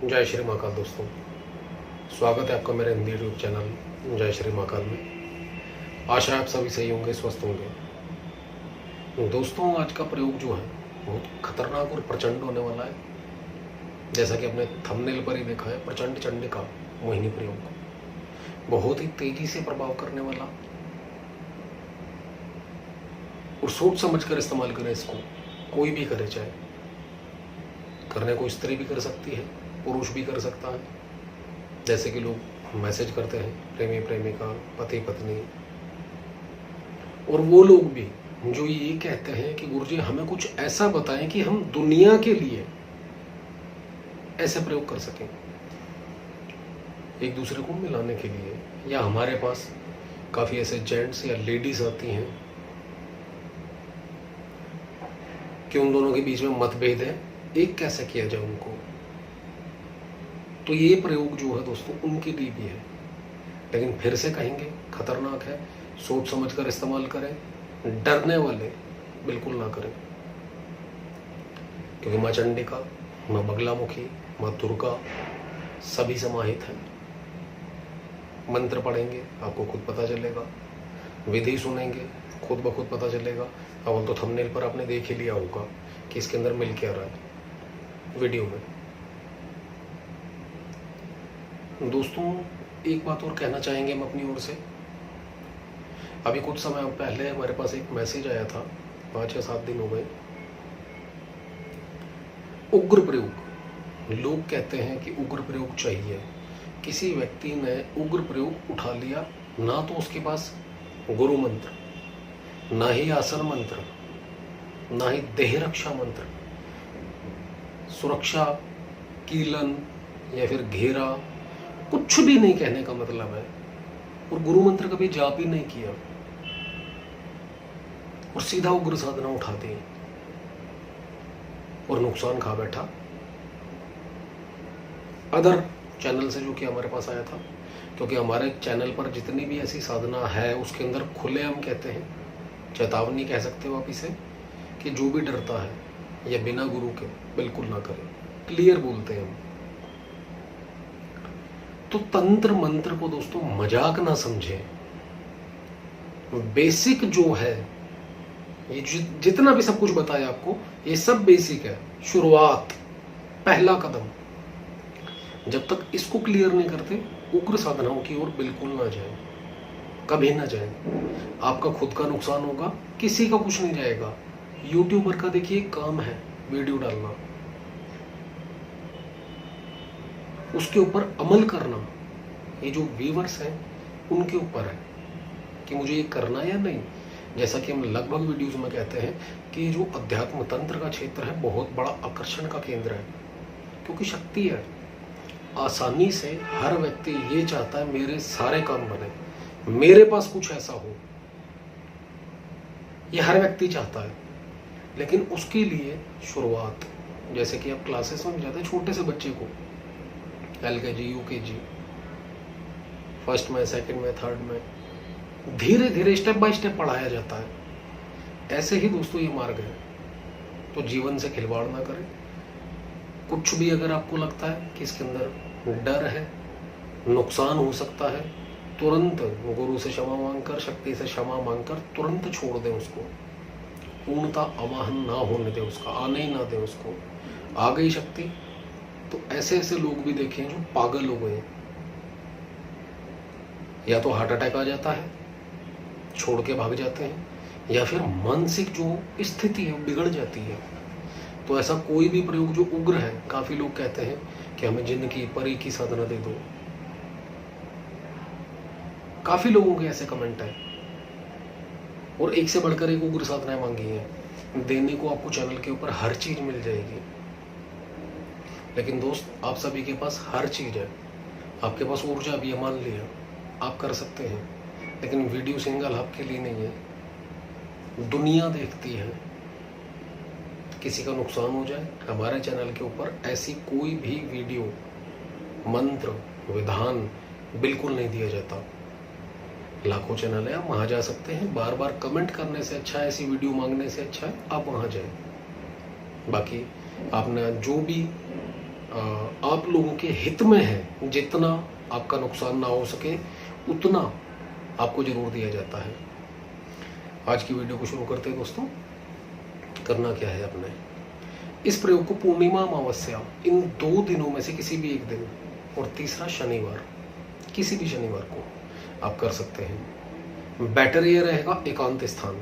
जय श्री महाकाल दोस्तों, स्वागत है आपका मेरे हिंदी यूट्यूब चैनल जय श्री महाकाल में। आशा है आप सभी सही होंगे, स्वस्थ होंगे। दोस्तों, आज का प्रयोग जो है बहुत खतरनाक और प्रचंड होने वाला है। जैसा कि आपने थंबनेल पर ही देखा है, प्रचंड चंडिका मोहिनी प्रयोग बहुत ही तेजी से प्रभाव करने वाला, और सोच समझ कर इस्तेमाल करें इसको। कोई भी करे, चाहे करने को स्त्री भी कर सकती है, पुरुष भी कर सकता है। जैसे कि लोग मैसेज करते हैं, प्रेमी प्रेमिका, पति पत्नी, और वो लोग भी जो ये कहते हैं कि गुरुजी हमें कुछ ऐसा बताएं कि हम दुनिया के लिए ऐसे प्रयोग कर सकें, एक दूसरे को मिलाने के लिए। या हमारे पास काफी ऐसे जेंट्स या लेडीज आती हैं कि उन दोनों के बीच में मतभेद है, एक कैसे किया जाए उनको। तो ये प्रयोग जो है दोस्तों उनके लिए भी है, लेकिन फिर से कहेंगे खतरनाक है। सोच समझ कर इस्तेमाल करें, डरने वाले बिल्कुल ना करें, क्योंकि माँ चंडिका, माँ बगलामुखी, माँ दुर्गा सभी समाहित हैं। मंत्र पढ़ेंगे आपको खुद पता चलेगा, विधि सुनेंगे खुद ब खुद पता चलेगा। अब तो थंबनेल पर आपने देख ही लिया होगा कि इसके अंदर मिल क्या रहा है वीडियो में। दोस्तों, एक बात और कहना चाहेंगे हम अपनी ओर से। अभी कुछ समय पहले हमारे पास एक मैसेज आया था, 5 या 7 दिन हो गए। उग्र प्रयोग, लोग कहते हैं कि उग्र प्रयोग चाहिए। किसी व्यक्ति ने उग्र प्रयोग उठा लिया, ना तो उसके पास गुरु मंत्र, ना ही आसन मंत्र, ना ही देह रक्षा मंत्र, सुरक्षा, कीलन या फिर घेरा, कुछ भी नहीं कहने का मतलब है। और गुरु मंत्र कभी जाप ही नहीं किया और सीधा उग्र साधना उठा दी और नुकसान खा बैठा। अदर चैनल से जो कि हमारे पास आया था, क्योंकि हमारे चैनल पर जितनी भी ऐसी साधना है उसके अंदर खुले हम कहते हैं, चेतावनी कह सकते हो आप इसे, कि जो भी डरता है या बिना गुरु के बिल्कुल ना करे। क्लियर बोलते हैं हम। तो तंत्र मंत्र को दोस्तों मजाक ना समझें। बेसिक जो है, ये जितना भी सब कुछ बताया आपको, ये सब बेसिक है, शुरुआत, पहला कदम। जब तक इसको क्लियर नहीं करते, उग्र साधनाओं की ओर बिल्कुल ना जाए, कभी ना जाए। आपका खुद का नुकसान होगा, किसी का कुछ नहीं जाएगा। यूट्यूबर का देखिए काम है वीडियो डालना, उसके ऊपर अमल करना। ये जो व्यूवर्स हैं उनके ऊपर है कि मुझे ये करना या नहीं। जैसा कि हम लगभग वीडियोस में कहते हैं कि जो अध्यात्म तंत्र का क्षेत्र है बहुत बड़ा आकर्षण का केंद्र है, क्योंकि शक्ति है। आसानी से हर व्यक्ति ये चाहता है मेरे सारे काम बने, मेरे पास कुछ ऐसा हो, ये हर व्यक्ति चाहता है। लेकिन उसके लिए शुरुआत, जैसे कि आप क्लासेस में जाते हैं छोटे से बच्चे को, LKG, UKG, फर्स्ट में, सेकंड में, थर्ड में, धीरे धीरे स्टेप बाय स्टेप पढ़ाया जाता है। ऐसे ही दोस्तों ये मार्ग है। तो जीवन से खिलवाड़ ना करें। कुछ भी अगर आपको लगता है कि इसके अंदर डर है, नुकसान हो सकता है, तुरंत गुरु से क्षमा मांगकर, शक्ति से क्षमा मांगकर तुरंत छोड़ दें उसको। पूर्णता आवाहन ना होने दें उसका, आने ही ना दें उसको। आ गई शक्ति तो ऐसे ऐसे लोग भी देखे जो पागल हो गए, या तो हार्ट अटैक आ जाता है, छोड़ के भाग जाते हैं, या फिर मानसिक जो स्थिति है वो बिगड़ जाती है। तो ऐसा कोई भी प्रयोग जो उग्र है, काफी लोग कहते हैं कि हमें जिन्न की, परी की साधना दे दो। काफी लोगों के ऐसे कमेंट है, और एक से बढ़कर एक उग्र साधनाएं मांगी हैं। देने को आपको चैनल के ऊपर हर चीज मिल जाएगी। लेकिन दोस्त, आप सभी के पास हर चीज है, आपके पास ऊर्जा भी है, मान लिया आप कर सकते हैं, लेकिन वीडियो सिंगल आपके लिए नहीं है। दुनिया देखती है, किसी का नुकसान हो जाए, हमारे चैनल के ऊपर ऐसी कोई भी वीडियो, मंत्र, विधान बिल्कुल नहीं दिया जाता। लाखों चैनल है, आप वहां जा सकते हैं। बार बार कमेंट करने से अच्छा है, ऐसी वीडियो मांगने से अच्छा है आप वहां जाएं। बाकी आपने जो भी आप लोगों के हित में है, जितना आपका नुकसान ना हो सके उतना आपको जरूर दिया जाता है। आज की वीडियो को शुरू करते हैं दोस्तों। करना क्या है आपने, इस प्रयोग को पूर्णिमा अमावस्या इन 2 दिनों में से किसी भी एक दिन और तीसरा शनिवार, किसी भी शनिवार को आप कर सकते हैं। बेटर ये रहेगा एकांत स्थान,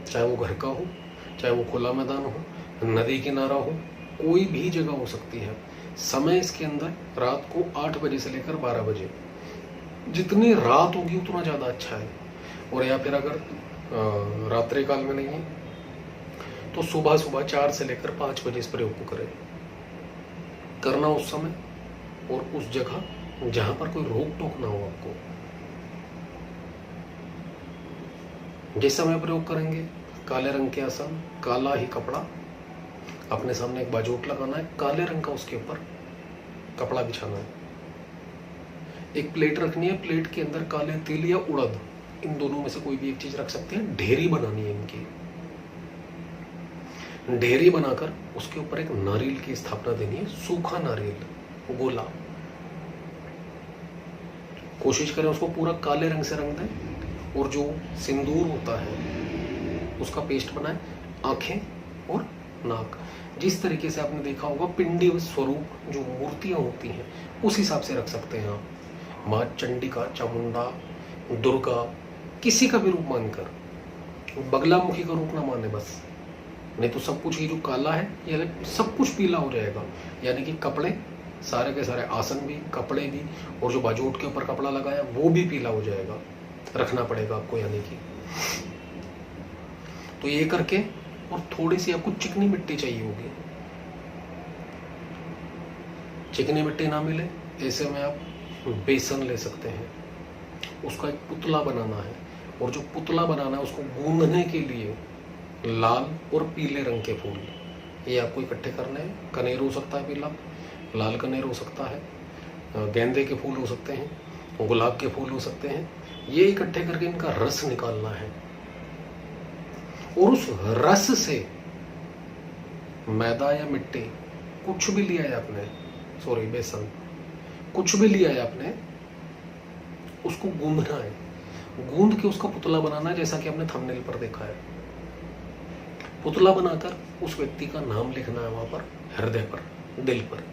चाहे वो घर का हो, चाहे वो खुला मैदान हो, नदी किनारा हो, कोई भी जगह हो सकती है। समय इसके अंदर रात को 8 बजे से लेकर 12 बजे, जितनी रात होगी उतना ज़्यादा अच्छा है। और या फिर अगर रात्रि काल में नहीं है तो सुबह 4 से लेकर 5 बजे इस प्रयोग को करें। करना उस समय और उस जगह जहां पर कोई रोक टोक ना हो आपको। जिस समय प्रयोग करेंगे काले रंग के आसन, काला ही कपड़ा, अपने सामने एक बाजोट लगाना है, काले रंग का उसके ऊपर कपड़ा बिछाना है। एक प्लेट रखनी है, प्लेट के अंदर काले तिल या उड़द, इन दोनों में से कोई भी एक चीज रख सकते हैं। ढेरी बनानी है इनकी, ढेरी बनाकर उसके ऊपर एक नारियल की स्थापना देनी है, सूखा नारियल गोला। कोशिश करें उसको पूरा काले रंग से रंग दें और जो सिंदूर होता है उसका पेस्ट बनाएं। आंखें और नाक जिस तरीके से आपने देखा होगा पिंडी स्वरूप जो मूर्तियां होती हैं उस हिसाब से रख सकते हैं आप। माँ चंडिका, चामुंडा, दुर्गा, किसी का भी रूप मानकर, बगलामुखी का रूप ना माने बस, नहीं तो सब कुछ ही जो काला है या सब कुछ पीला हो जाएगा। यानी कि कपड़े सारे के सारे, आसन भी, कपड़े भी, और जो बाजूट के ऊपर कपड़ा लगाया वो भी पीला हो जाएगा, रखना पड़ेगा आपको। यानी कि तो ये करके, और थोड़ी सी आपको चिकनी मिट्टी चाहिए होगी। चिकनी मिट्टी ना मिले ऐसे में आप बेसन ले सकते हैं, उसका एक पुतला बनाना है। और जो पुतला बनाना है उसको गूंदने के लिए लाल और पीले रंग के फूल ये आपको इकट्ठे करने हैं। कनेर हो सकता है पीला, लाल कनेर हो सकता है, गेंदे के फूल हो सकते हैं, गुलाब के फूल हो सकते हैं। ये इकट्ठे करके इनका रस निकालना है और उस रस से मैदा या मिट्टी कुछ भी लिया है आपने, सॉरी बेसन, कुछ भी लिया है आपने, उसको गूंदना है। गूंद के उसका पुतला बनाना है, जैसा कि आपने थंबनेल पर देखा है। पुतला बनाकर उस व्यक्ति का नाम लिखना है वहां पर, हृदय पर, दिल पर,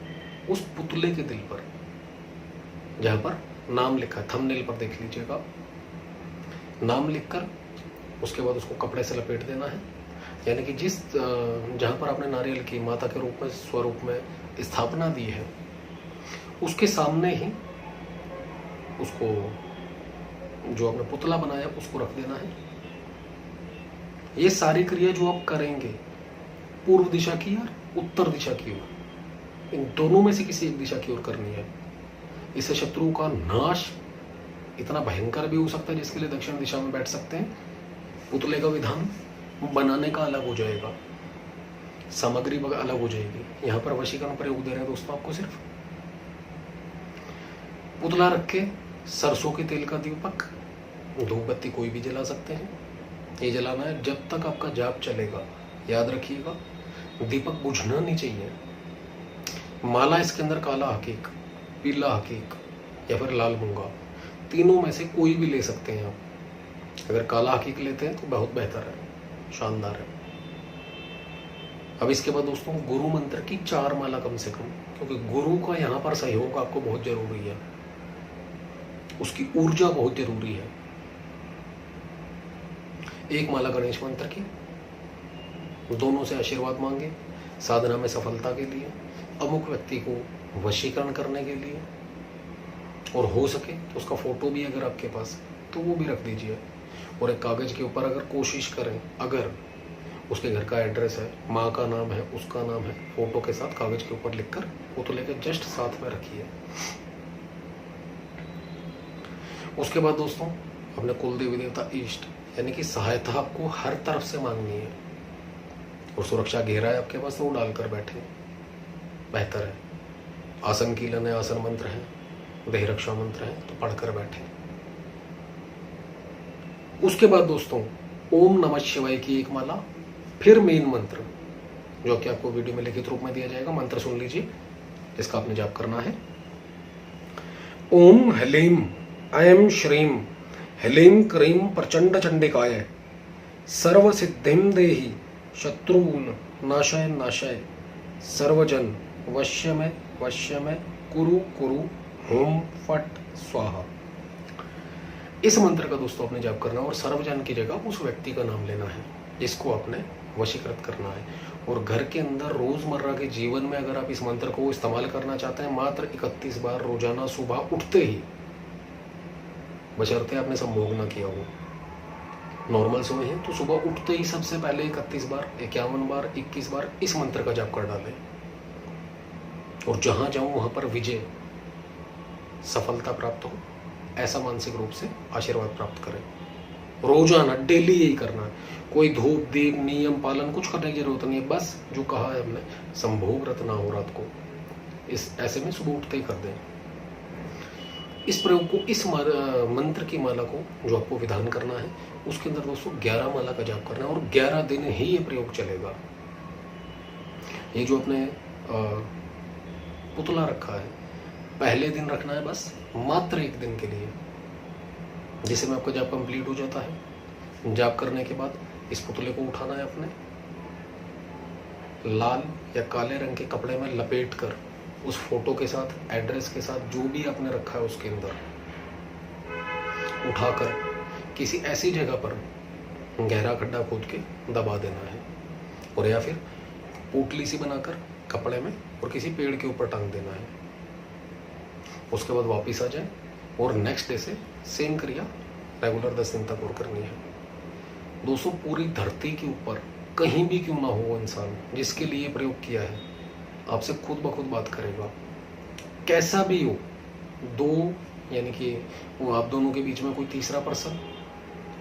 उस पुतले के दिल पर जहां पर नाम लिखा है। थंबनेल पर देख लीजिएगा, नाम लिखकर उसके बाद उसको कपड़े से लपेट देना है। यानी कि जिस जहां पर आपने नारियल की माता के रूप में, स्वरूप में स्थापना दी है, उसके सामने ही उसको, जो आपने पुतला बनाया उसको रख देना है। ये सारी क्रिया जो आप करेंगे पूर्व दिशा की और उत्तर दिशा की ओर, इन दोनों में से किसी एक दिशा की ओर करनी है। इससे शत्रु का नाश इतना भयंकर भी हो सकता है जिसके लिए दक्षिण दिशा में बैठ सकते हैं। पुतले का विधान बनाने का अलग हो जाएगा, सामग्री अलग हो जाएगी। यहाँ पर वशीकरण प्रयोग दे रहे हैं दोस्तों आपको। सिर्फ पुतला रख के सरसों के तेल का दीपक, धूप बत्ती कोई भी जला सकते हैं। ये जलाना है जब तक आपका जाप चलेगा, याद रखिएगा। दीपक बुझना नहीं चाहिए। माला इसके अंदर काला हकीक, पीला हकीक या फिर लाल मूंगा, तीनों में से कोई भी ले सकते हैं आप। अगर काला हकीक लेते हैं तो बहुत बेहतर है, शानदार है। अब इसके बाद दोस्तों गुरु मंत्र की 4 माला कम से कम, क्योंकि गुरु का यहाँ पर सहयोग आपको बहुत जरूरी है, उसकी ऊर्जा बहुत जरूरी है। 1 माला गणेश मंत्र की, दोनों से आशीर्वाद मांगे साधना में सफलता के लिए, अमुक व्यक्ति को वशीकरण करने के लिए, और हो सके तो उसका फोटो भी अगर आपके पास तो वो भी रख दीजिए। और एक कागज के ऊपर अगर कोशिश करें, अगर उसके घर का एड्रेस है, माँ का नाम है, उसका नाम है, फोटो के साथ कागज के ऊपर लिखकर पुतले के जस्ट साथ में रखिए। उसके बाद दोस्तों अपने कुल देवी देवता, इष्ट, यानी कि सहायता आपको हर तरफ से मांगनी है। और सुरक्षा घेरा है आपके पास तो वो डालकर बैठे, बेहतर है। आसन कीलन है, आसन मंत्र है, देह रक्षा मंत्र है, तो पढ़कर बैठे। उसके बाद दोस्तों ओम नमः शिवाय की 1 माला, फिर मेन मंत्र जो कि आपको वीडियो में लिखित रूप में दिया जाएगा। मंत्र सुन लीजिए, इसका आपने जाप करना है। ओम ह्लीं ऐं श्रीं ह्लीं क्रीं प्रचंड चंडिकाय सर्व सिद्धिं देहि शत्रून् नाशय नाशय सर्वजन वश्य में कुरु कुरु होम फट स्वाहा। इस मंत्र का दोस्तों आपने जाप करना है और सर्वजन की जगह उस व्यक्ति का नाम लेना है जिसको आपने वशीकृत करना है। और घर के अंदर रोजमर्रा के जीवन में अगर आप इस मंत्र को इस्तेमाल करना चाहते हैं, मात्र 31 बार रोजाना सुबह उठते ही, बशर्ते आपने संभोग ना किया हो। नॉर्मल समय है तो सुबह उठते ही सबसे पहले 31 बार, 51 बार, 21 बार इस मंत्र का जाप कर डालें। और जहां जाऊं वहां पर विजय, सफलता प्राप्त हो, ऐसा मानसिक रूप से आशीर्वाद प्राप्त करें। रोजाना डेली यही करना है। कोई धूप दीप नियम पालन कुछ करने की जरूरत नहीं है। बस जो कहा है हमने, संभोग व्रत ना हो रात को, इस ऐसे में सुबह उठते ही कर दें। इस प्रयोग को, इस मंत्र की माला को जो आपको विधान करना है उसके अंदर दोस्तों 11 माला का जाप करना है और 11 दिन ही ये प्रयोग चलेगा। ये जो आपने पुतला रखा है, पहले दिन रखना है बस, मात्र 1 दिन के लिए, जिससे में आपका जाप कंप्लीट हो जाता है। जाप करने के बाद इस पुतले को उठाना है अपने, लाल या काले रंग के कपड़े में लपेट कर उस फोटो के साथ, एड्रेस के साथ, जो भी आपने रखा है उसके अंदर उठाकर किसी ऐसी जगह पर गहरा खड्डा खोद के दबा देना है। और या फिर पोटली सी बनाकर कपड़े में और किसी पेड़ के ऊपर टांग देना है। उसके बाद वापस आ जाए और नेक्स्ट डे से सेम क्रिया रेगुलर 10 दिन तक और करनी है। दोस्तों पूरी धरती के ऊपर कहीं भी क्यों ना हो वो इंसान जिसके लिए प्रयोग किया है, आपसे खुद ब खुद बात करेगा। कैसा भी हो, दो यानी कि वो आप दोनों के बीच में कोई तीसरा पर्सन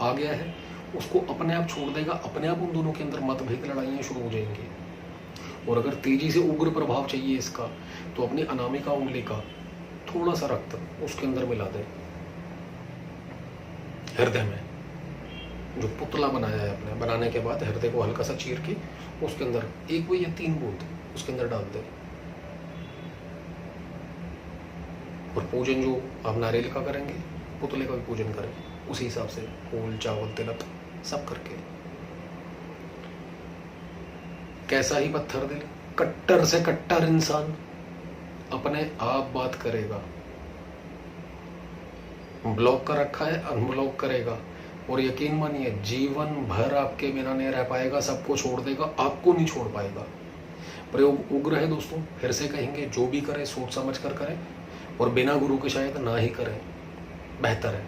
आ गया है, उसको अपने आप छोड़ देगा। अपने आप उन दोनों के अंदर मतभेद, लड़ाइयाँ शुरू हो जाएंगी। और अगर तेजी से उग्र प्रभाव चाहिए इसका, तो अपनी अनामिका उंगली का थोड़ा सा रक्त उसके अंदर मिला दे, हृदय में। जो पुतला बनाया है आपने, बनाने के बाद हृदय को हल्का सा चीर के उसके अंदर 1 या 3 बूंद उसके अंदर डाल दे। और पूजन जो आप नारियल का करेंगे, पुतले का भी पूजन करें उसी हिसाब से, फूल चावल तिलक सब करके। कैसा ही पत्थर दिल, कट्टर से कट्टर इंसान अपने आप बात करेगा। ब्लॉक कर रखा है, अनब्लॉक करेगा। और यकीन मानिए जीवन भर आपके बिना नहीं रह पाएगा, सबको छोड़ देगा, आपको नहीं छोड़ पाएगा। प्रयोग उग्र है दोस्तों, फिर से कहेंगे, जो भी करें सोच समझ कर करें और बिना गुरु के शायद ना ही करें, बेहतर है।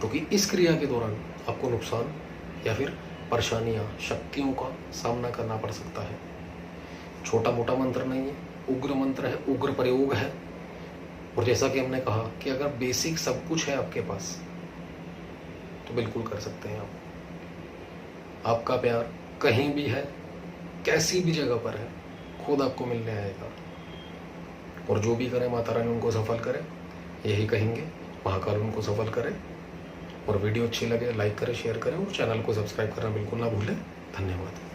क्योंकि इस क्रिया के दौरान आपको नुकसान या फिर परेशानियां, शक्तियों का सामना करना पड़ सकता है। छोटा मोटा मंत्र नहीं है, उग्र मंत्र है, उग्र प्रयोग है। और जैसा कि हमने कहा कि अगर बेसिक सब कुछ है आपके पास तो बिल्कुल कर सकते हैं आप। आपका प्यार कहीं भी है, कैसी भी जगह पर है, खुद आपको मिलने आएगा। और जो भी करें माता रानी उनको सफल करे, यही कहेंगे, महाकाल उनको सफल करे। और वीडियो अच्छी लगे लाइक करें, शेयर करें और चैनल को सब्सक्राइब करना बिल्कुल ना भूलें। धन्यवाद।